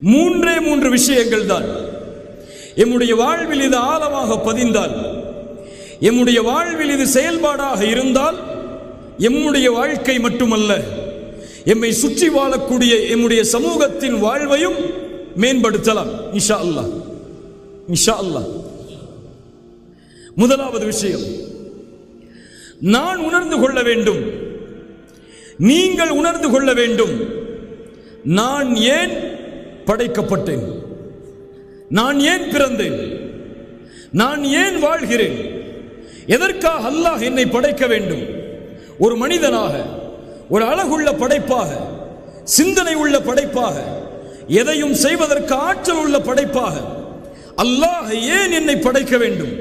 மூன்று விஷயங்கள் தான் எம்முடைய வாழ்வில் இது ஆழமாக பதிந்தால், எம்முடைய வாழ்வில் இது செயல்பாடாக இருந்தால், எம்முடைய வாழ்க்கை மட்டுமல்ல, எம்மை சுற்றி வாழக்கூடிய எம்முடைய சமூகத்தின் வாழ்வையும் மேம்படுத்தலாம் இன்ஷா அல்லாஹ். இன்ஷா அல்லாஹ். முதலாவது விஷயம், நான் உணர்ந்து கொள்ள வேண்டும், நீங்கள் உணர்ந்து கொள்ள வேண்டும், நான் ஏன் படைக்கப்பட்டேன், நான் ஏன் பிறந்தேன், நான் ஏன் வாழ்கிறேன், எதற்காக அல்லாஹ் என்னை படைக்க வேண்டும். ஒரு மனிதனாக, ஒரு அழகுள்ள படைப்பாக, சிந்தனை உள்ள படைப்பாக, எதையும் செய்வதற்கு ஆற்றல் உள்ள படைப்பாக அல்லாஹ் ஏன் என்னை படைக்க வேண்டும்?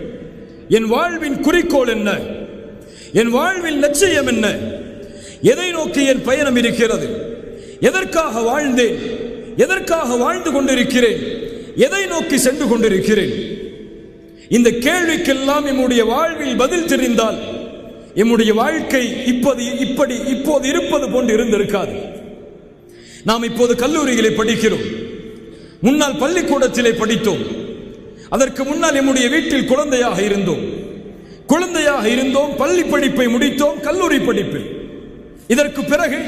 என் வாழ்வின் குறிக்கோள் என்ன? என் வாழ்வில் லட்சியம் என்ன? எதை நோக்கி என் பயணம் இருக்கிறது? எதற்காக வாழ்ந்தேன்? எதற்காக வாழ்ந்து கொண்டிருக்கிறேன்? எதை நோக்கி சென்று கொண்டிருக்கிறேன்? இந்த கேள்விக்கெல்லாம் நம்முடைய வாழ்வில் பதில் தெரிந்தால் நம்முடைய வாழ்க்கை இப்போது இருப்பது போன்று இருந்திருக்காது. நாம் இப்போது கல்லூரிகளை படிக்கிறோம், முன்னால் பள்ளிக்கூடத்திலே படித்தோம், அதற்கு முன்னால் நம்முடைய வீட்டில் குழந்தையாக இருந்தோம், பள்ளி படிப்பை முடித்தோம், கல்லூரி படிப்பு. இதற்கு பிறகு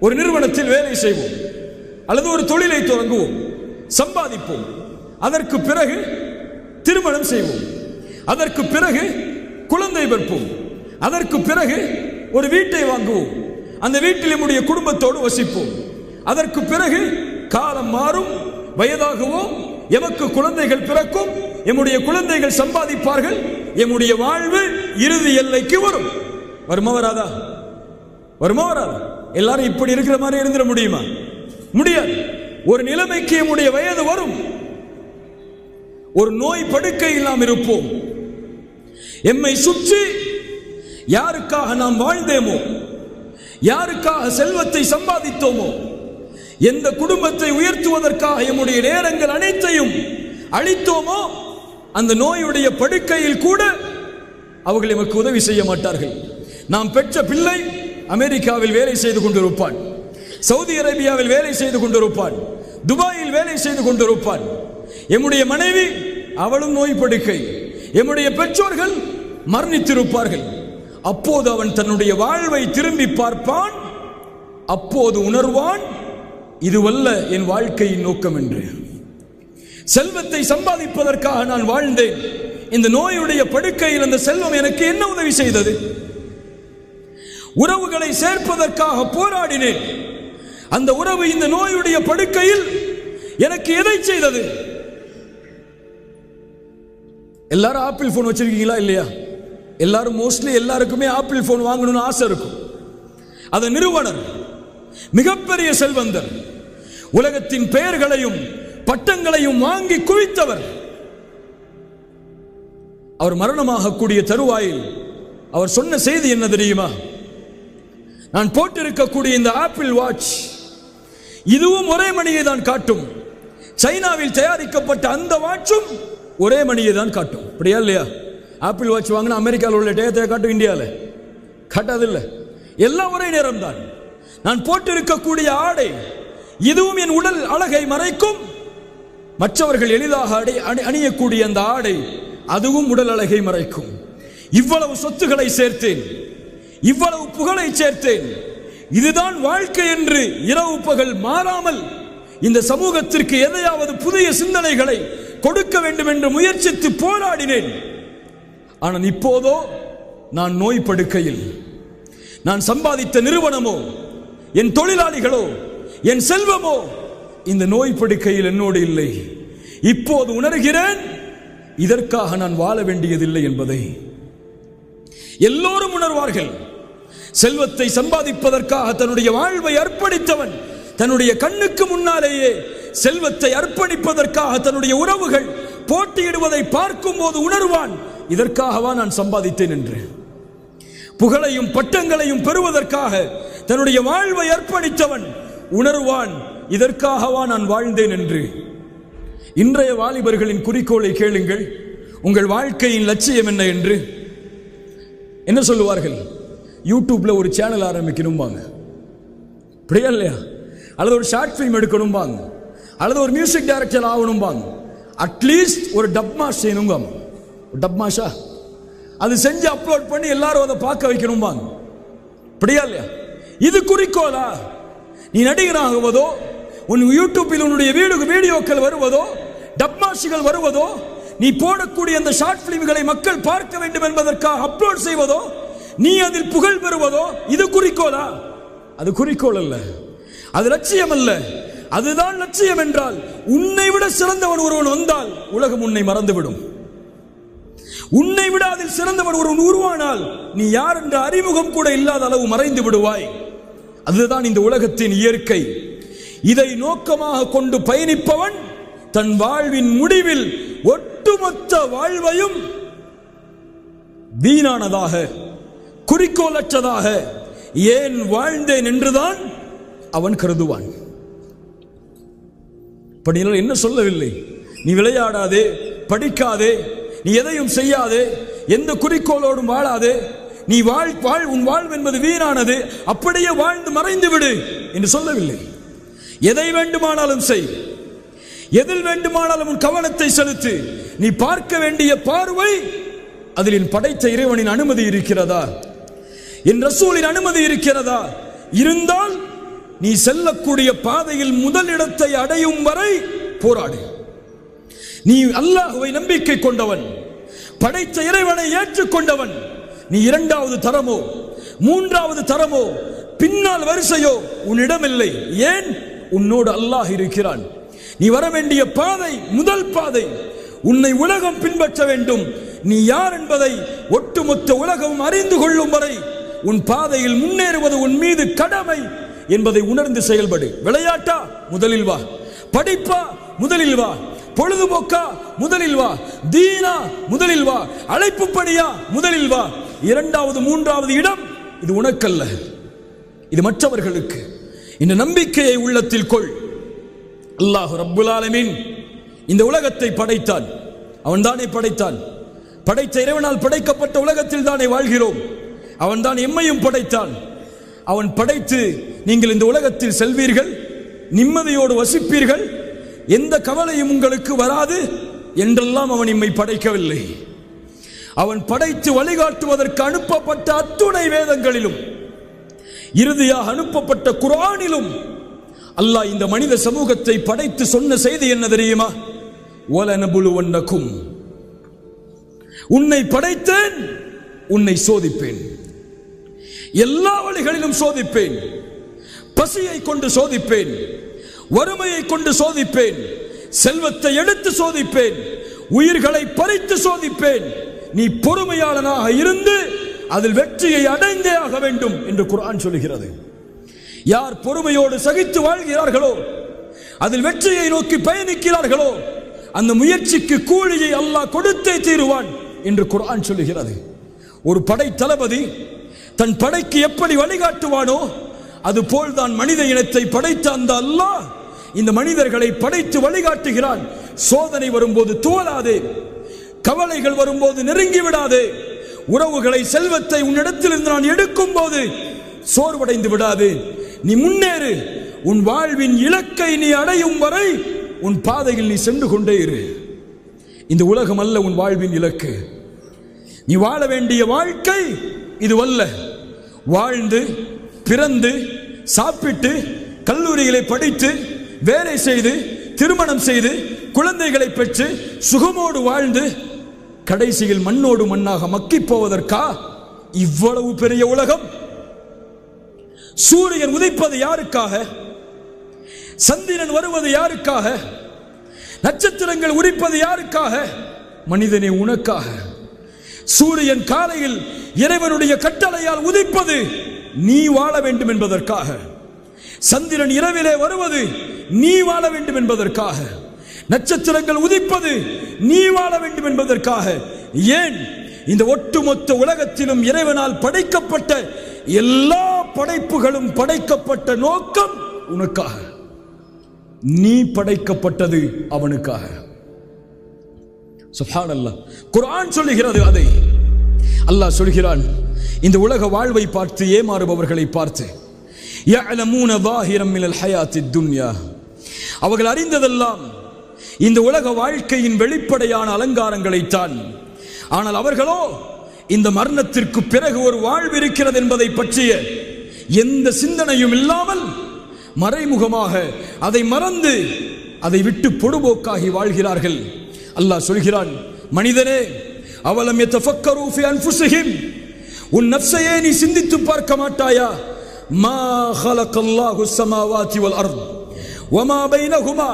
ஒரு நிறுவனத்தில் வேலை செய்வோம் அல்லது ஒரு தொழிலை தொடங்குவோம், சம்பாதிப்போம். அதற்கு பிறகு திருமணம் செய்வோம், அதற்கு பிறகு குழந்தை பிறப்போம், அதற்கு பிறகு ஒரு வீட்டை வாங்குவோம், அந்த வீட்டில் நம்முடைய குடும்பத்தோடு வசிப்போம். அதற்கு பிறகு காலம் மாறும், வயதாகுவோம், எமக்கு குழந்தைகள் பிறக்கும், எம்முடைய குழந்தைகள் சம்பாதிப்பார்கள், எம்முடைய வாழ்வு இறுதி எல்லைக்கு வரும். வருமா வராதா? வருமா வராதா? எல்லாரும் இப்படி இருக்கிற மாதிரி இருந்துட முடியுமா? முடியாது. ஒரு நிலைமைக்கு நம்முடைய வயது வரும், ஒரு நோய் படுக்கையில் நாம் இருப்போம். எம்மை சுற்றி யாருக்காக நாம் வாழ்ந்தேமோ, யாருக்காக செல்வத்தை சம்பாதித்தோமோ, எந்த குடும்பத்தை உயர்த்துவதற்காக நம்முடைய நேரங்கள் அனைத்தையும் அளித்தோமோ, அந்த நோயுடைய படுக்கையில் கூட அவர்கள் நமக்கு உதவி செய்ய மாட்டார்கள். நாம் பெற்ற பிள்ளை அமெரிக்காவில் வேலை செய்து கொண்டிருப்பான், சவுதி அரேபியாவில் வேலை செய்து கொண்டிருப்பான், துபாயில் வேலை செய்து கொண்டிருப்பான். எம்முடைய மனைவி அவளும் நோய் படுக்கை, எம்முடைய பெற்றோர்கள் மரணித்திருப்பார்கள். அப்போது அவன் தன்னுடைய வாழ்வை திரும்பி பார்ப்பான், அப்போது உணர்வான், இதுவல்ல என் வாழ்க்கையின் நோக்கம் என்று. செல்வத்தை சம்பாதிப்பதற்காக நான் வாழ்ந்தேன், இந்த நோயுடைய படுக்கையில் அந்த செல்வம் எனக்கு என்ன உதவி செய்தது? உறவுகளை சேர்ப்பதற்காக போராடினேன், அந்த உறவு இந்த நோயுடைய படுக்கையில் எனக்கு எதை செய்தது? எல்லாரும் ஆப்பிள் போன் வச்சிருக்கீங்களா இல்லையா? எல்லாரும் மோஸ்ட்லி எல்லாருக்குமே ஆப்பிள் போன் வாங்கணும்னு ஆசை இருக்கும். அந்த நிறுவனர் மிகப்பெரிய செல்வந்தர், உலகத்தின் பெயர்களையும் பட்டங்களையும் வாங்கி குவித்தவர். அவர் மரணமாகக்கூடிய தருவாயில் அவர் சொன்ன செய்தி என்ன தெரியுமா? நான் போட்டிருக்கக்கூடிய இந்த ஆப்பிள் வாட்ச் இதுவும் ஒரே மணியை தான் காட்டும், சைனாவில் தயாரிக்கப்பட்ட அந்த வாட்சும் ஒரே மணியை தான் காட்டும். அப்படியா இல்லையா? ஆப்பிள் வாட்ச் வாங்கினா அமெரிக்காவில் உள்ள டேத்தை காட்டும், இந்தியாவில் காட்டாதில்லை. எல்லாம் ஒரே நேரம் தான். நான் போட்டிருக்கக்கூடிய ஆடை இதுவும் என் உடல் அழகை மறைக்கும், மற்றவர்கள் எளிதாக அணியக்கூடிய அந்த ஆடை அதுவும் உடல் அழகை மறைக்கும். இவ்வளவு சொத்துக்களை சேர்த்தேன், இவ்வளவு புகழை சேர்த்தேன், இதுதான் வாழ்க்கை என்று இரவு பகல் மாறாமல் இந்த சமூகத்திற்கு எதையாவது புதிய சிந்தனைகளை கொடுக்க வேண்டும் என்று முயற்சித்து போராடினேன். ஆனால் இப்போதோ நான் நோய் படுக்கையில், நான் சம்பாதித்த நிறுவனமோ, என் தொழிலாளிகளோ, என் செல்வமோ இந்த நோய் படுக்கையில் என்னோடு இல்லை. இப்போது உணர்கிறேன், இதற்காக நான் வாழ வேண்டியதில்லை என்பதை. எல்லோரும் உணர்வார்கள். செல்வத்தை சம்பாதிப்பதற்காக தன்னுடைய வாழ்வை அர்ப்பணித்தவன் தன்னுடைய கண்ணுக்கு முன்னாலேயே செல்வத்தை அர்ப்பணிப்பதற்காக தன்னுடைய உறவுகள் போட்டியிடுவதை பார்க்கும் போது உணர்வான், இதற்காகவா நான் சம்பாதித்தேன் என்று. புகழையும் பட்டங்களையும் பெறுவதற்காக தன்னுடைய வாழ்வை அர்ப்பணித்தவன் உணர்வான், இதற்காகவா நான் வாழ்ந்தேன் என்று. இன்றைய வாலிபர்களின் குறிக்கோளை கேளுங்கள், உங்கள் வாழ்க்கையின் லட்சியம் என்ன என்று. என்ன சொல்லுவார்கள்? யூடியூப்ல ஒரு சேனல் ஆரம்பிக்கணும்பாங்க, அப்படியா இல்லையா? அல்லது ஒரு ஷார்ட் ஃபிலிம் எடுக்கணும்பாங்க, அல்லது ஒரு மியூசிக் டைரக்டர் ஆகணும்பாங்க, அட்லீஸ்ட் ஒரு டப்மா செய்யணுங்க. டப்மாஷா அது செஞ்சு அப்லோட் பண்ணி எல்லாரும் அதை பார்க்க வைக்கணும்பாங்க. அப்படியா இல்லையா? இது குறிக்கோளா? நீ நடிகராகுவதோ, உன் யூடியூப்பில் உன்னுடைய வீடியோக்கள் வருவதோ, டப்மாஷிகள் வருவதோ, நீ போடக்கூடிய அந்த ஷார்ட் பிலிம்களை மக்கள் பார்க்க வேண்டும் என்பதற்காக அப்லோட் செய்வதோ, நீ அதில் புகழ் பெறுவதோ, இது குறிக்கோளா? அது குறிக்கோள் அல்ல, அது லட்சியம் அல்ல. அதுதான் லட்சியம் என்றால் உன்னை விட சிறந்தவன் ஒருவன் வந்தால் உலகம் உன்னை மறந்துவிடும். உன்னை விட அதில் சிறந்தவன் ஒருவன் உருவானால் நீ யார் என்ற அறிமுகம் கூட இல்லாத அளவு மறைந்து விடுவாய். அதுதான் இந்த உலகத்தின் இயற்கை. இதை நோக்கமாக கொண்டு பயணிப்பவன் தன் வாழ்வின் முடிவில் ஒட்டுமொத்த வாழ்வையும் வீணானதாக, குறிக்கோளற்றதாக ஏன் வாழ்ந்தேன் என்றுதான் அவன் கருதுவான். என்ன சொல்லவில்லை, நீ விளையாடாதே, படிக்காதே, நீ எதையும் செய்யாதே, எந்த குறிக்கோளோடும் வாழாதே, நீ உன் வாழ்வு என்பது வீணானது, அப்படியே வாழ்ந்து மறைந்து விடு என்று சொல்லவில்லை. எதை வேண்டுமானாலும் செய், எதில் வேண்டுமானாலும் உன் கவனத்தை செலுத்து. நீ பார்க்க வேண்டிய பார்வை அதில் என் படைத்த இறைவனின் அனுமதி இருக்கிறதா, என் ரசூலின் அனுமதி இருக்கிறதா? இருந்தால் நீ செல்லக்கூடிய பாதையில் முதலிடத்தை அடையும் வரை போராடு. நீ அல்லாஹ்வை நம்பிக்கை கொண்டவன், படைத்த இறைவனை ஏற்றுக்கொண்டவன். நீ இரண்டாவது தரமோ மூன்றாவது தரமோ பின்னால் வரிசையோ உன்னிடமில்லை. ஏன்? உன்னோடு அல்லாஹ் இருக்கிறான். நீ வர வேண்டிய பாதை முதல் பாதை. உன்னை உலகம் பின்பற்ற வேண்டும். நீ யார் என்பதை ஒட்டுமொத்த உலகம் அறிந்து கொள்ளும் வரை உன் பாதையில் முன்னேறுவது உன் மீது கடமை என்பதை உணர்ந்து செயல்படு. விளையாட்டா? முதலில் வா. படிப்பா? முதலில் வா. பொழுதுபோக்கா? முதலில் வா. தீனா? முதலில் வா. அழைப்பு பணியா? முதலில் வா. இரண்டாவது மூன்றாவது இடம் இது உனக்கல்ல, இது மற்றவர்களுக்கு. இந்த நம்பிக்கையை உள்ளத்தில் கொள். அல்லாஹ் ரப்புல் ஆலமீன் இந்த உலகத்தை படைத்தான். அவன் தானே படைத்தான். படைத்த இறைவனால் படைக்கப்பட்ட உலகத்தில் தானே வாழ்கிறோம். அவன் தான் எம்மையும் படைத்தான். அவன் படைத்து நீங்கள் இந்த உலகத்தில் செல்வீர்கள், நிம்மதியோடு வசிப்பீர்கள், எந்த கவலையும் உங்களுக்கு வராது என்றெல்லாம் அவன் எம்மை படைக்கவில்லை. அவன் படைத்து வழிகாட்டுவதற்கு அனுப்பப்பட்ட அத்துணை வேதங்களிலும் இறுதியாக அனுப்பப்பட்ட குர்ஆனிலும் அல்லாஹ் இந்த மனித சமூகத்தை படைத்து சொன்ன செய்தி என்ன தெரியுமா? வலனபுலுவன்னகும், உன்னை படைத்தேன், உன்னை சோதிப்பேன், எல்லா வழிகளிலும் சோதிப்பேன். பசியை கொண்டு சோதிப்பேன், வறுமையை கொண்டு சோதிப்பேன், செல்வத்தை எடுத்து சோதிப்பேன், உயிர்களை பறித்து சோதிப்பேன். நீ பொறுமையாளனாக இருந்து அதில் வெற்றியை அடைந்தே ஆக வேண்டும் என்று குர்ஆன் சொல்கிறது. யார் பொறுமையோடு சகித்து வாழ்கிறார்களோ, அதில் வெற்றியை நோக்கி பயணிக்கிறார்களோ, அந்த முயற்சிக்கு கூலியை அல்லாஹ் கொடுத்தே தீருவான் என்று குர்ஆன் சொல்கிறது. ஒரு படை தளபதி தன் படைக்கு எப்படி வழிகாட்டுவானோ அதுபோல் தான் மனித இனத்தை படைத்த அந்த அல்லாஹ் இந்த மனிதர்களை படைத்து வழிகாட்டுகிறான். சோதனை வரும்போது தோலாதே, கவலைகள் வரும்போது நெருங்கி விடாதே, உறவுகளை செல்வத்தை உன்னிடத்தில் இருந்து நான் எடுக்கும் போது சோர்வடைந்து விடாதே. நீ முன்னேறு. உன் வாழ்வின் இலக்கை நீ அடையும் வரை உன் பாதையில் நீ சென்று கொண்டே இரு. இந்த உலகம் அல்ல உன் வாழ்வின் இலக்கு. நீ வாழ வேண்டிய வாழ்க்கை இதுவல்ல. வாழ்ந்து பிறந்து சாப்பிட்டு கல்லூரிகளை படித்து வேலை செய்து திருமணம் செய்து குழந்தைகளை பெற்று சுகமோடு வாழ்ந்து கடைசியில் மண்ணோடு மண்ணாக மக்கி போவதற்கா இவ்வளவு பெரிய உலகம்? சூரியன் உதிப்பது யாருக்காக? சந்திரன் வருவது யாருக்காக? நட்சத்திரங்கள் உதிப்பது யாருக்காக? மனிதனே உனக்காக. சூரியன் காலையில் இறைவனுடைய கட்டளையால் உதிப்பது நீ வாழ வேண்டும் என்பதற்காக. சந்திரன் இரவிலே வருவது நீ வாழ வேண்டும் என்பதற்காக. நட்சத்திரங்கள் உதிப்பது நீ வாழ வேண்டும் என்பதற்காக. ஏன்? இந்த ஒட்டுமொத்த உலகத்திலும் இறைவனால் படைக்கப்பட்ட எல்லா படைப்புகளும் படைக்கப்பட்ட நோக்கம் உனக்காக. நீ படைக்கப்பட்டது அவனுக்காக. சுப்ஹானல்லாஹ். குர்ஆன் சொல்லுகிறது அதை. அல்லாஹ் சொல்கிறான், இந்த உலக வாழ்வை பார்த்து ஏமாறுபவர்களை பார்த்து, யஅலமூன ظاهرا من الحياة الدنيا அவர்கள் அறிந்ததெல்லாம் இந்த உலக வாழ்க்கையின் வெளிப்படையான அலங்காரங்களைத்தான். ஆனால் அவர்களோ இந்த மரணத்திற்கு பிறகு ஒரு வாழ்வு இருக்கிறது என்பதை பற்றிய எந்த சிந்தனையும் இல்லாமல் மறைமுகமாக அதை மறந்து அதை விட்டு பொடுபோக்காகி வாழ்கிறார்கள். அல்லாஹ் சொல்கிறான், மனிதனே, அவலம் யதஃபக்கரு ஃபி அன்ஃபுஸிஹிம், உன் நஃப்ஸையே நீ சிந்தித்து பார்க்க மாட்டாயா? மா ஹலகல்லாஹு ஸமாவாதி வல் அர்த் வமா பைனஹுமா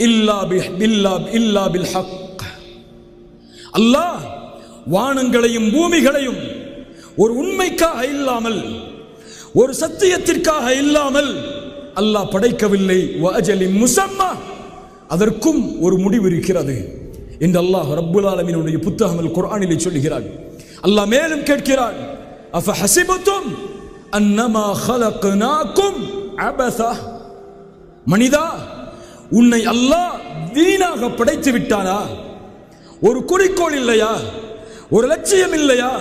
இல்லா பில் ஹக். அல்லாஹ் வானங்களையும் பூமிகளையும் ஒரு உண்மைக்காக இல்லாமல், ஒரு சத்தியத்திற்காக இல்லாமல் அல்லாஹ் படைக்கவில்லை. வஅஜலின் முஸம்மா, அதற்கும் ஒரு முடிவு இருக்கிறது என்று அல்லாஹ் ரப்புல் ஆலமீனுடைய புத்தகம் அல் குர்ஆனிலே சொல்கிறான். அல்லாஹ் மேலும் கேட்கிறான், அஃபஹஸிபதும் அன்னமா ஹலக்னாகும் அபஸா, மனிதா, உன்னை அல்லாஹ் வீணாக படைத்து விட்டானா? ஒரு குறிக்கோள் இல்லையா? ஒரு லட்சியம் இல்லையா?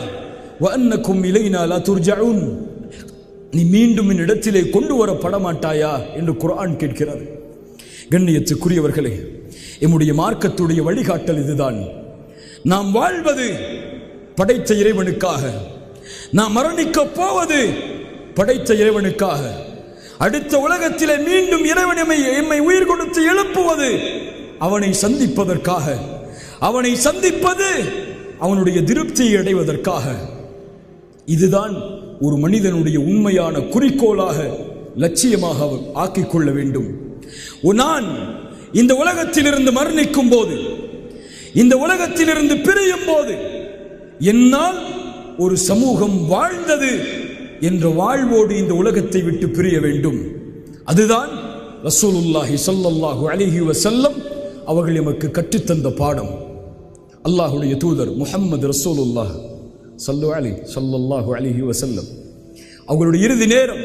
வஅன்னகும் இலைனா லா துர்ஜஊன், நீ மீண்டும் என் இடத்திலே கொண்டு வரப்பட மாட்டாயா என்று குர்ஆன் கேட்கிறது. கண்ணியத்துக்குரியவர்களே, எம்முடைய மார்க்கத்துடைய வழிகாட்டல் இதுதான். நாம் வாழ்வது படைத்த இறைவனுக்காக, நாம் மரணிக்க போவது படைத்த இறைவனுக்காக. அடுத்த உலகத்திலே மீண்டும் இறைவன் எம்மை உயிர் கொடுத்து எழுப்புவது அவனை சந்திப்பதற்காக. அவனை சந்திப்பது அவனுடைய திருப்தியை அடைவதற்காக. இதுதான் ஒரு மனிதனுடைய உண்மையான குறிக்கோளாக, லட்சியமாக அவர் ஆக்கிக்கொள்ள வேண்டும். நான் இந்த உலகத்திலிருந்து மரணிக்கும் போது, இந்த உலகத்திலிருந்து பிரியும் போது, என்னால் ஒரு சமூகம் வாழ்ந்தது என்ற வாழ்வோடு இந்த உலகத்தை விட்டு பிரிய வேண்டும். அதுதான் ரசூலுல்லாஹி ஸல்லல்லாஹு அலைஹி வஸல்லம் அவர்கள் எமக்கு கற்றுத்தந்த பாடம். அல்லாஹ்வுடைய தூதர் முஹம்மது ரசூலுல்லாஹ் ஸல்லல்லாஹு அலைஹி வஸல்லம் அவர்களுடைய இறுதி நேரம்,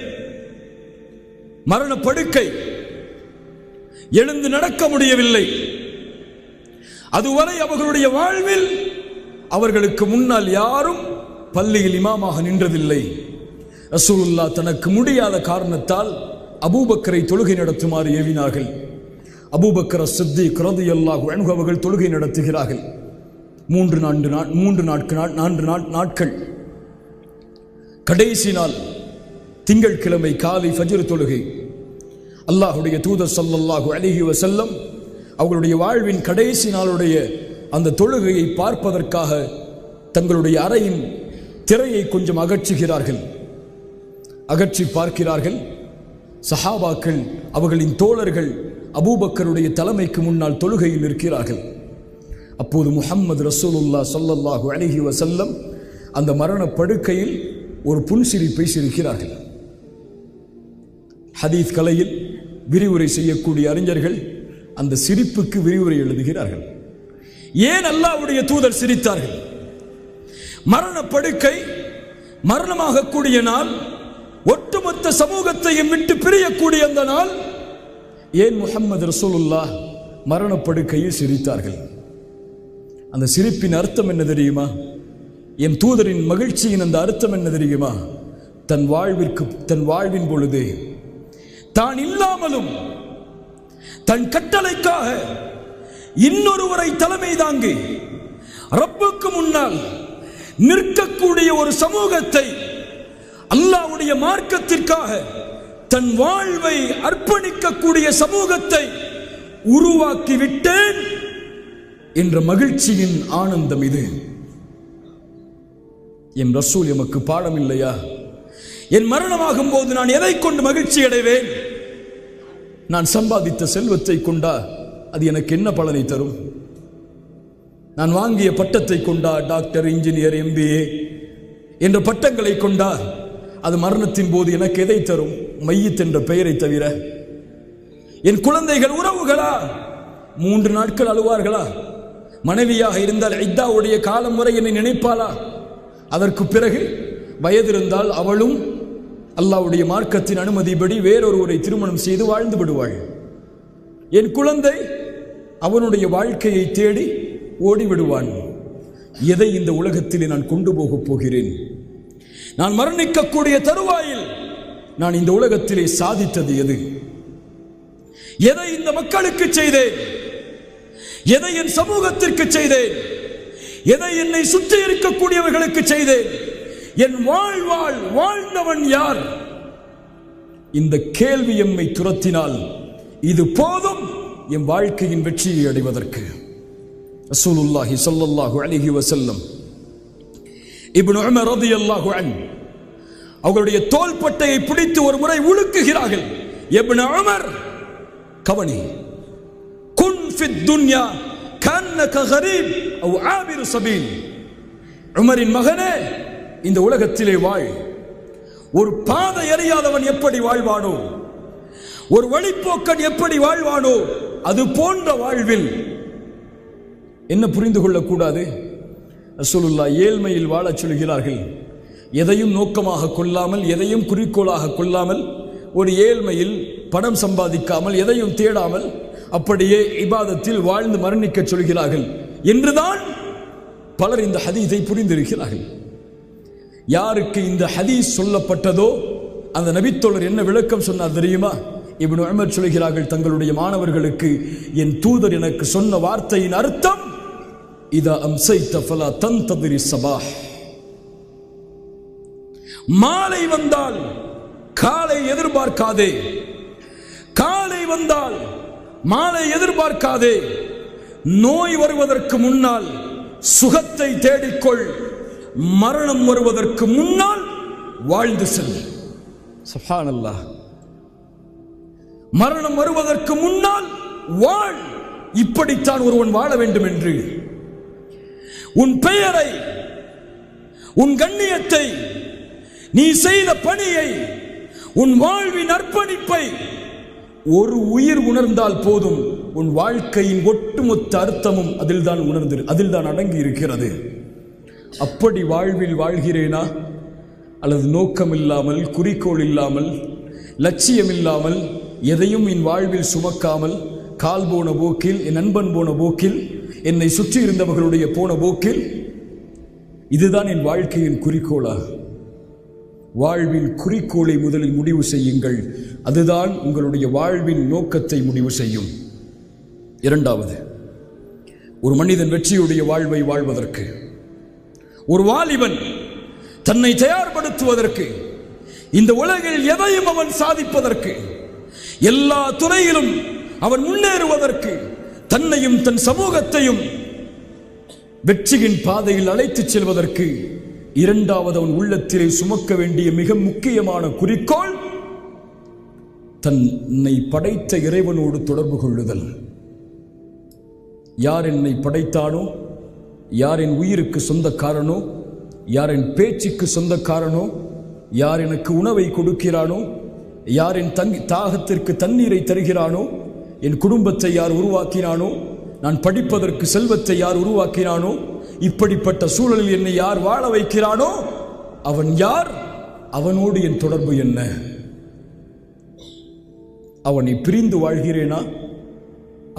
மரண படுக்கை, எழுந்து நடக்க முடியவில்லை. அதுவரை அவர்களுடைய வாழ்வில் அவர்களுக்கு முன்னால் யாரும் பள்ளியில் இமாமாக நின்றதில்லை. ரசூலுல்லாஹ் தனக்கு முடியாத காரணத்தால் அபூபக்கரை தொழுகை நடத்துமாறு ஏவினார்கள். அபூபக்கர் சித்தீக் ரலியல்லாஹு அன்ஹு அவர்கள் தொழுகை நடத்துகிறார்கள். 4 நாட்கள். கடைசி நாள் திங்கட்கிழமை காலை ஃபஜ்ர் தொழுகை. அல்லாஹ்வுடைய தூதர் ஸல்லல்லாஹு அலைஹி வஸல்லம் அவர்களுடைய வாழ்வின் கடைசி நாளுடைய அந்த தொழுகையை பார்ப்பதற்காக தங்களுடைய அறையின் திரையை கொஞ்சம் அகற்றுகிறார்கள். அகற்றி பார்க்கிறார்கள். சஹாபாக்கள், அவர்களின் தோழர்கள் அபூபக்கருடைய தலைமைக்கு முன்னால் தொழுகையில் இருக்கிறார்கள். அப்போது முஹம்மது ரசூலுல்லாஹ் ஸல்லல்லாஹு அலைஹி வஸல்லம் அந்த மரண படுக்கையில் ஒரு புன்சிரிப்பை சிரிக்கிறார்கள். ஹதீஸ் கலையில் விரிவுரை செய்யக்கூடிய அறிஞர்கள் அந்த சிரிப்புக்கு விரிவுரை எழுதுகிறார்கள். ஏன் அல்லாஹ்வுடைய தூதர் சிரித்தார்கள்? மரண படுக்கை, மரணமாக கூடிய நாள், ஒட்டுமொத்த சமூகத்தையும் விட்டு பிரியக்கூடிய அந்த நாள், ஏன் முஹம்மது ரசூலுல்லாஹ் மரணப்படுக்கையில் சிரித்தார்கள்? அந்த சிரிப்பின் அர்த்தம் என்ன தெரியுமா? என் தூதரின் மகிழ்ச்சியின் அந்த அர்த்தம் என்ன தெரியுமா? தன் வாழ்வின் பொழுது தான் இல்லாமலும் தன் கட்டளைக்காக இன்னொருவரை தலைமை தாங்கி ரப்புக்கு முன்னால் நிற்கக்கூடிய ஒரு சமூகத்தை, அல்லாஹ்வுடைய மார்க்கத்திற்காக தன் வாழ்வை அர்ப்பணிக்கக்கூடிய சமூகத்தை உருவாக்கி விட்டேன் என்ற மகிழ்ச்சியின் ஆனந்தம் இது. என் ரசூல் எமக்கு பாடம் இல்லையா? என் மரணமாகும் போது நான் எதை கொண்டு மகிழ்ச்சி அடைவேன்? நான் சம்பாதித்த செல்வத்தை கொண்டா அது எனக்கு என்ன பலனை தரும்? நான் வாங்கிய பட்டத்தை கொண்டா, டாக்டர், இன்ஜினியர், MBA என்ற பட்டங்களை கொண்டா அது மரணத்தின் போது எனக்கு எதை தரும்? மையத் என்ற பெயரை தவிர. என் குழந்தைகள், உறவுகளா 3 நாட்கள் அழுவார்களா? மனைவியாக இருந்தால் இத்தாவுடைய காலம் வரை என்னை நினைப்பாளா? அதற்கு பிறகு வயது இருந்தால் அவளும் அல்லாஹ்வுடைய மார்க்கத்தின் அனுமதிப்படி வேறொருவரை திருமணம் செய்து வாழ்ந்து விடுவாள். என் குழந்தை அவனுடைய வாழ்க்கையை தேடி ஓடிவிடுவான். எதை இந்த உலகத்திலே நான் கொண்டு போகப் போகிறேன்? நான் மரணிக்கக்கூடிய தருவாயில் நான் இந்த உலகத்திலே சாதித்தது எது? எதை இந்த மக்களுக்கு செய்தேன், எதை என் சமூகத்திற்கு செய்தேன், எதை என்னை சுற்றி இருக்கக்கூடியவர்களுக்கு செய்தேன், என் வாழ்வாள் வாழ்ந்தவன் யார்? இந்த கேள்வி எம்மை துரத்தினால் இது போதும் என் வாழ்க்கையின் வெற்றியை அடைவதற்கு. ரசூலுல்லாஹி ஸல்லல்லாஹு அலைஹி வஸல்லம் இப்னு உமர் ரலியல்லாஹு அன்ஹு அவர்களுடைய தோள்பட்டையை பிடித்து ஒரு முறை உலுக்குகிறார்கள். இப்னு உமர், கவனி, குன் ஃபித் துன்யா கன்னக கரீப் அவ் ஆபிரு சபீல். உமரின் மகனே, இந்த உலகத்திலே வாழ். ஒரு பாதை அறியாதவன் எப்படி வாழ்வானோ, ஒரு வழிப்போக்கன் எப்படி வாழ்வானோ, அது போன்ற வாழ்வில் என்ன புரிந்து கொள்ளக்கூடாது? ரசூலுல்லாஹ் ஏழ்மையில் வாழச் சொல்கிறார்கள். எதையும் நோக்கமாக கொள்ளாமல், எதையும் குறிக்கோளாக கொள்ளாமல், ஒரு ஏழ்மையில் பணம் சம்பாதிக்காமல், எதையும் தேடாமல் அப்படியே இபாதத்தில் வாழ்ந்து மரணிக்க சொல்கிறார்கள் என்றுதான் பலர் இந்த ஹதீஸை புரிந்திருக்கிறார்கள். யாருக்கு இந்த ஹதீஸ் சொல்லப்பட்டதோ அந்த நபித்தோழர் என்ன விளக்கம் சொன்னார் தெரியுமா? இப்னு உமர் சொல்கிறார்கள் தங்களுடைய மாணவர்களுக்கு, என் தூதர் எனக்கு சொன்ன வார்த்தையின் அர்த்தம், இதா அம்சைத ஃபலா தன்ததிரி ஸபாஹ். மாலை வந்தால் காலை எதிர்பார்க்காதே, காலை வந்தால் மாலை எதிர்பார்க்காதே. நோய் வருவதற்கு முன்னால் சுகத்தை தேடிக்கொள், மரணம் வருவதற்கு முன்னால் வாழ்ந்து செல். சுப்ஹானல்லாஹ். மரணம் வருவதற்கு முன்னால் வாழ். இப்படித்தான் ஒருவன் வாழ வேண்டும் என்று உன் பெயரை, உன் கண்ணியத்தை, நீ செய்த பணியை, உன் வாழ்வின் அர்ப்பணிப்பை ஒரு உயிர் உணர்ந்தால் போதும். உன் வாழ்க்கையின் ஒட்டுமொத்த அர்த்தமும் அதில் தான் அடங்கி இருக்கிறது. அப்படி வாழ்வில் வாழ்கிறேனா, அல்லது நோக்கம் இல்லாமல், குறிக்கோள் இல்லாமல், லட்சியம் இல்லாமல், எதையும் என் வாழ்வில் சுமக்காமல், கால் போன போக்கில், என் நண்பன் போன போக்கில், என்னை சுற்றி இருந்தவர்களுடைய போன போக்கில், இதுதான் என் வாழ்க்கையின் குறிக்கோளா? வாழ்வின் குறிக்கோளை முதலில் முடிவு செய்யுங்கள். அதுதான் உங்களுடைய வாழ்வின் நோக்கத்தை முடிவு செய்யும். இரண்டாவது, ஒரு மனிதன் வெற்றியுடைய வாழ்வை வாழ்வதற்கு, ஒரு வாலிபன் தன்னை தயார்படுத்துவதற்கு, இந்த உலகில் எதையும் அவன் சாதிப்பதற்கு, எல்லா துறையிலும் அவன் முன்னேறுவதற்கு, தன்னையும் தன் சமூகத்தையும் வெற்றியின் பாதையில் அழைத்துச் செல்வதற்கு, இரண்டாவது அவன் உள்ளத்திலே சுமக்க வேண்டிய மிக முக்கியமான குறிக்கோள், தன்னை படைத்த இறைவனோடு தொடர்பு கொள்ளுதல். யார் என்னை படைத்தானோ, யார் என் உயிருக்கு சொந்தக்காரனோ, யார் என் பேச்சுக்கு சொந்தக்காரனோ, யார் எனக்கு உணவை கொடுக்கிறானோ, யார் என் தாகத்திற்கு தண்ணீரை தருகிறானோ, என் குடும்பத்தை யார் உருவாக்கினானோ, நான் படிப்பதற்கு செல்வத்தை யார் உருவாக்கினானோ, இப்படிப்பட்ட சூழலில் என்னை யார் வாழ வைக்கிறானோ, அவன் யார், அவனோடு என் தொடர்பு என்ன? அவனை பிரிந்து வாழ்கிறேனா,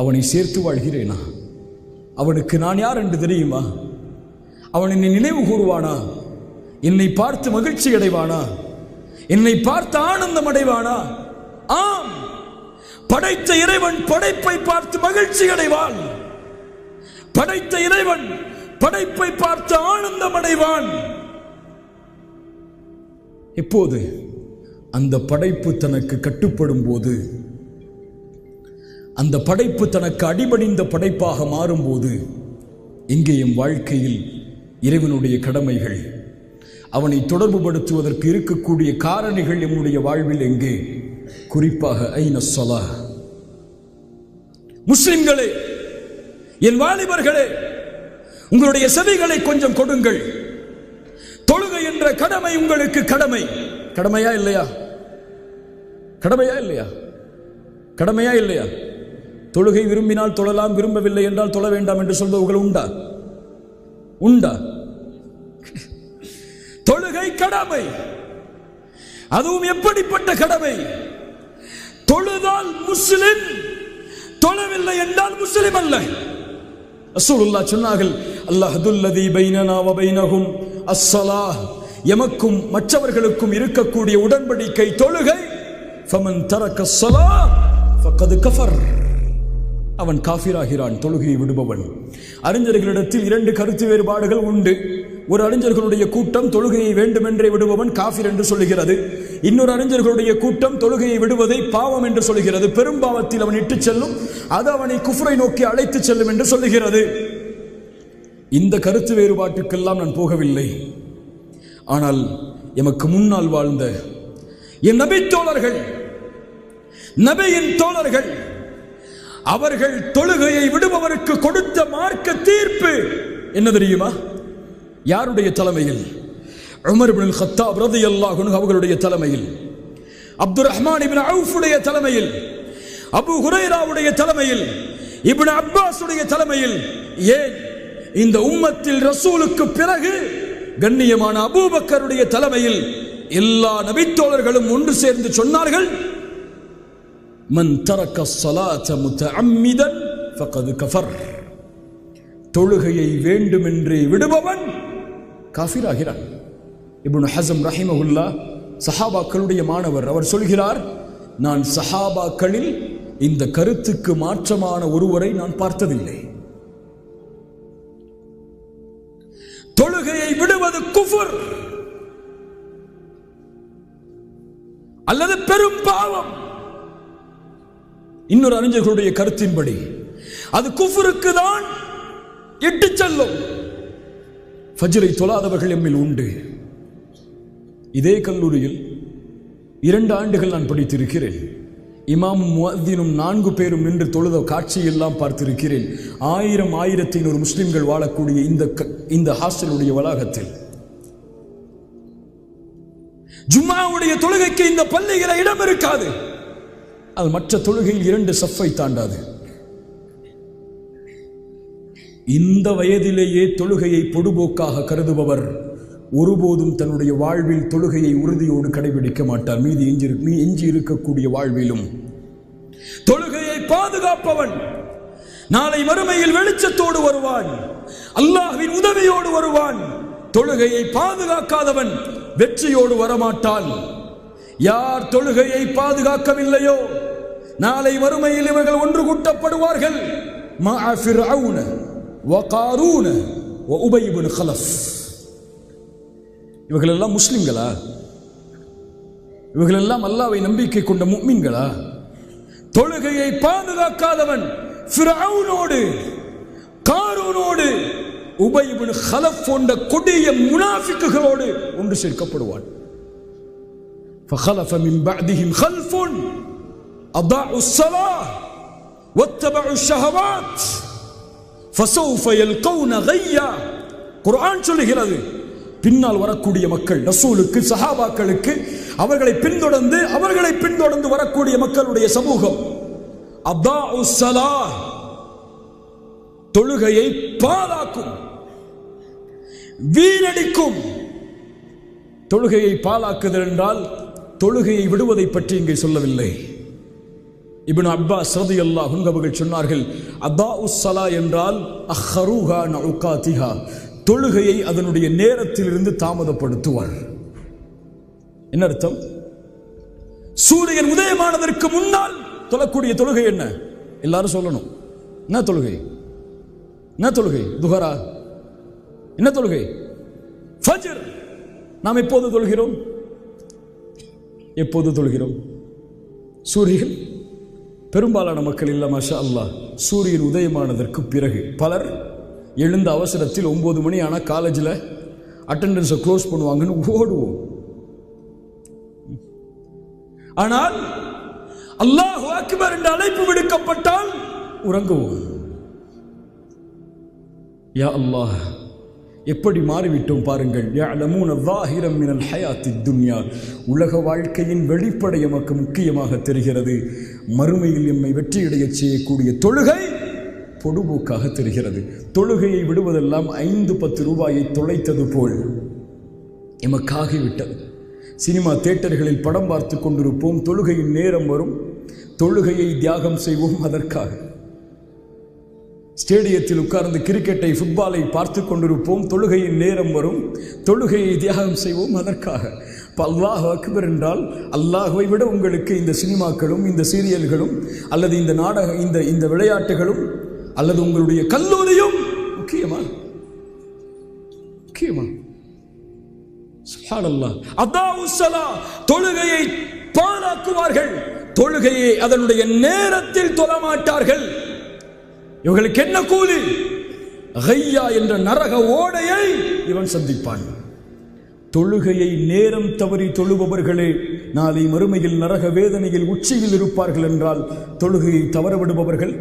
அவனை சேர்த்து வாழ்கிறேனா? அவனுக்கு நான் யார் என்று தெரியுமா? அவன் என்னை நினைவு கூறுவானா? என்னை பார்த்து மகிழ்ச்சி அடைவானா? என்னை பார்த்து ஆனந்தம் அடைவானா? ஆம், படைத்த இறைவன் படைப்பை பார்த்து மகிழ்ச்சி அடைவான். படைத்த இறைவன் படைப்பை பார்த்து ஆனந்தம் அடைவான். எப்போது? அந்த படைப்பு தனக்கு கட்டுப்படும் போது, அந்த படைப்பு தனக்கு அடிபணிந்த படைப்பாக மாறும்போது. இங்கே என் வாழ்க்கையில் இறைவனுடைய கடமைகள், அவனை தொடர்பு படுத்துவதற்கு இருக்கக்கூடிய காரணிகள் என்னுடைய வாழ்வில் எங்கே? குறிப்பாக ஐன ஸலாஹ். முஸ்லிம்களே, என் வாலிபர்களே, உங்களுடைய செவிகளை கொஞ்சம் கொடுங்கள். தொழுகை என்ற கடமை உங்களுக்கு கடமை. கடமையா இல்லையா? கடமையா இல்லையா? கடமையா இல்லையா? தொழுகை விரும்பினால் தொழலாம், விரும்பவில்லை என்றால் தொழ வேண்டாம் என்று சொல்பவர்கள் உண்டா? உண்டா? தொழுகை கடமை. அதுவும் எப்படிப்பட்ட கடமை? தொழுதால் முஸ்லிம், தொழவில்லை என்றால் முஸ்லிம் அல்ல. ரசூலுல்லாஹ் சொன்னார்கள், அல்லாஹுல்லதி பைனனா வ பைனஹும் அஸ்ஸலாஹ். எமக்கும் மற்றவர்களுக்கும் இருக்கக்கூடிய உடன்படிக்கை தொழுகை. ஃபமன் தரக்க ஸலாஹ் ஃபக்கத் கஃபர், அவன் காஃபிராகிறான், தொழுகையை விடுபவன். அறிஞர்களிடத்தில் 2 கருத்து வேறுபாடுகள் உண்டு. ஒரு அறிஞர்களுடைய கூட்டம் தொழுகையை வேண்டுமென்றே விடுபவன் காஃபிர் என்று சொல்லுகிறது. இன்னொரு அறிஞர்களுடைய கூட்டம் தொழுகையை விடுவதை பாவம் என்று சொல்லுகிறது. பெரும்பாவத்தில் அவன் இட்டுச் செல்லும், அது அவனை குஃப்ரை நோக்கி அழைத்து செல்லும் என்று சொல்லுகிறது. இந்த கருத்து வேறுபாட்டுக்கெல்லாம் நான் போகவில்லை. ஆனால் எமக்கு முன்னால் வாழ்ந்த என் நபி தோழர்கள், நபியின் தோழர்கள், அவர்கள் தொழுகையை விடுபவருக்கு கொடுத்த மார்க்க தீர்ப்பு என்ன தெரியுமா? யாருடைய தலைமையில்? உமர் இப்னு அல்-கத்தாப் ரலியல்லாஹு அன்ஹு அவர்களுடைய தலைமையில், அப்துர் ரஹ்மான் இப்னு அவுஃபுடைய தலைமையில், அபூ ஹுரைராவுடைய தலைமையில், இப்னு அப்பாஸுடைய தலைமையில், ஏன் இந்த உம்மத்தில் ரசூலுக்கு பிறகு கண்ணியமான அபூபக்கருடைய தலைமையில் எல்லா நபித்தோழர்களும் ஒன்று சேர்ந்து சொன்னார்கள், மன் தரக்க ஸலாத முத்தஅம்மிதன் ஃபகத் கஃபர், தொழுகையை வேண்டுமென்றே விடுபவன் காஃபிராகிறான். இப்னு ஹஸம் ரஹிமஹுல்லாஹ் சஹாபாக்களுடைய மாணவர், அவர் சொல்கிறார், நான் சஹாபாக்களில் இந்த கருத்துக்கு மாற்றமான ஒருவரை நான் பார்த்ததில்லை. தொழுகையை விடுவது குஃபர் அல்லது பெரும் பாவம். இன்னொரு அறிஞர்களுடைய கருத்தின்படி அது குஃபருக்கு தான் இட்டுச் செல்லும். ஃபஜ்ரை தொழாதவர்கள் எம்மில் உண்டு. இதே கல்லூரியில் 2 ஆண்டுகள் நான் படித்திருக்கிறேன். இமாமும் முஅத்தினும் 4 பேரும் நின்று தொழுத காட்சியெல்லாம் பார்த்திருக்கிறேன். 1000-1500 முஸ்லிம்கள் வாழக்கூடிய இந்த ஹாஸ்டலுடைய வளாகத்தில் ஜும்மாவுடைய தொழுகைக்கு இந்த பள்ளியில இடம் இருக்காது. அது மற்ற தொழுகையில் 2 சஃப்பை தாண்டாது. இந்த வயதிலேயே தொழுகையை பொடுபோக்காக கருதுபவர் ஒருபோதும் தன்னுடைய வாழ்வில் தொழுகையை உறுதியோடு கடைபிடிக்க மாட்டார். எஞ்சி இருக்கக்கூடிய வாழ்விலும் தொழுகையை பாதுகாப்பவன் நாளை மறுமையில் வெளிச்சத்தோடு வருவான், அல்லாஹ்வின் உதவியோடு வருவான். தொழுகையை பாதுகாக்காதவன் வெற்றியோடு வரமாட்டான். யார் தொழுகையை பாதுகாக்கவில்லையோ நாளை மறுமையில் இவர்கள் ஒன்று கூட்டப்படுவார்கள். மஅ ஃபிர்அவுன வ காரூன வ உபய் இப்னு கலஃப். இவர்களெல்லாம் முஸ்லிம்களா? இவர்களெல்லாம் அல்லாஹ்வை நம்பிக்கை கொண்ட முஃமின்களா? தொழுகையை பாதுகாக்காதவன் ஃபிர்அவுனோடு, காரூனோடு, உபய் இப்னு கலஃப் போன்ற கொடிய முனாஃபிக்குகளோடு ஒன்று சேர்க்கப்படுவான். فخلف من بعدهم خلف أضاعوا الصلاة واتبعوا الشهوات فسوف يلقون غيا. குர்ஆன் சொல்லுகிறது, பின்னால் வரக்கூடிய மக்கள், ரசூலுக்கு, சஹாபாக்களுக்கு, அவர்களை பின்தொடர்ந்து வரக்கூடிய மக்களுடைய சமூகம் அதாஉ ஸலாஹ், தொழுகையை பாழாக்கும், வீணடிக்கும். தொழுகையை பாழாக்குதல் என்றால் தொழுகையை விடுவதை பற்றி இங்கே சொல்லவில்லை. இப்னு அப்பாஸ் ரலியல்லாஹு அன்ஹு அவர்கள் சொன்னார்கள், அதாஉ ஸலாஹ் என்றால் அஹ்ருஹா நஉகாதிஹா, தொழுகையை அதனுடைய நேரத்திலிருந்து தாமதப்படுத்துவார். என்ன அர்த்தம்? சூரியன் உதயமானதற்கு முன்னால் தொழக்கூடிய தொழுகை என்ன? எல்லாரும் சொல்லணும். என்ன தொழுகை? என்ன தொழுகை? துஹரா? என்ன தொழுகை? ஃபஜ்ர். நாம் எப்போது தொழுகிறோம்? எப்போது தொழுகிறோம்? சூரியன், பெரும்பாலான மக்கள் இல்ல மாஷா அல்லாஹ், சூரியன் உதயமானதற்கு பிறகு. பலர் எழுந்த அவசரத்தில் 9 மணி ஆனால் காலேஜில் அட்டெண்டன்ஸை க்ளோஸ் பண்ணுவாங்கன்னு ஓடுவோம். ஆனால் அல்லாஹு அக்பர் என்ற அழைப்பு விடுக்கப்பட்டால் உறங்குவோம். யா அல்லாஹ், எப்படி மாறிவிட்டோம் பாருங்கள். يعلمون ظاهرا من الحياة الدنيا, உலக வாழ்க்கையின் வெளிப்படை எமக்கு முக்கியமாக தெரிகிறது. மறுமையில் எம்மை வெற்றியடைய செய்யக்கூடிய தொழுகை பொடுபோக்காக தெரிகிறது. தொழுகையை விடுவதெல்லாம் 5-10 ரூபாயை தொலைத்தது போல் எமக்காகிவிட்டது. சினிமா தியேட்டர்களில் படம் பார்த்து கொண்டிருப்போம், தொழுகையின் நேரம் வரும், தொழுகையை தியாகம் செய்வோம் அதற்காக. ஸ்டேடியத்தில் உட்கார்ந்து கிரிக்கெட்டை, ஃபுட்பாலை பார்த்து கொண்டிருப்போம், தொழுகையின் நேரம் வரும், தொழுகையை தியாகம் செய்வோம் அதற்காக. அல்லாஹ் அக்பர் என்றால் அல்லாஹ்வை விட உங்களுக்கு இந்த சினிமாக்களும் இந்த சீரியல்களும் அல்லது இந்த நாடக இந்த விளையாட்டுகளும் அல்லது உங்களுடைய கல்லூரியும் முக்கியமா? சுப்ஹானல்லாஹ். அதாவுஸ்ஸலா, தொழுகையை பாழாக்குவார்கள், தொழுகையை அதனுடைய நேரத்தில் தொழமாட்டார்கள். இவர்களுக்கு என்ன கூலி? கையா என்ற நரக ஓடையை இவன் சந்திப்பான். தொழுகையை நேரம் தவறி தொழுபவர்களே நாளை மறுமையில் நரக வேதனையில் உச்சியில் இருப்பார்கள் என்றால் தொழுகையை தவறவிடுபவர்கள்.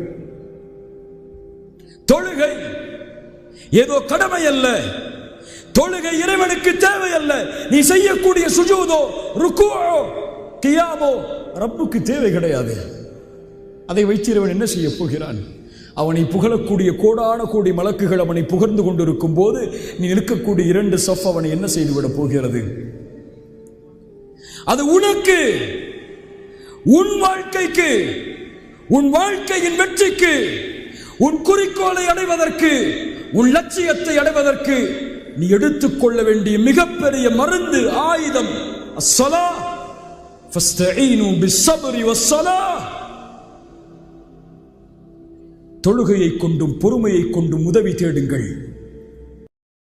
தொழுகை ஏதோ கடமை அல்ல, தொழுகை இறைவனுக்கு தேவை அல்ல. நீ செய்யக்கூடிய சுஜூதோ ருக்குவோ கியாமோ ரப்புக்கு தேவை கிடையாது. அதை வைத்து இறைவன் என்ன செய்ய போகிறான்? அவனை புகழக்கூடிய கோடான கோடி மலக்குகள் அவனை புகழ்ந்து கொண்டிருக்கும் போது நீ நிற்கக்கூடிய 2 சஃப் அவனை என்ன செய்துவிட போகிறது? அது உனக்கு, உன் வாழ்க்கைக்கு, உன் வாழ்க்கையின் வெற்றிக்கு, உன் குறிக்கோளை அடைவதற்கு, உன் லட்சியத்தை அடைவதற்கு நீ எடுத்துக்கொள்ள வேண்டிய மிகப்பெரிய மருந்து, ஆயுதம். அஸ்ஸலா ஃபஸ்தஈனு பிஸ்ஸப்ரி வஸ்ஸலா. தொழுகையை கொண்டும் பொறுமையை கொண்டும் உதவி தேடுங்கள்.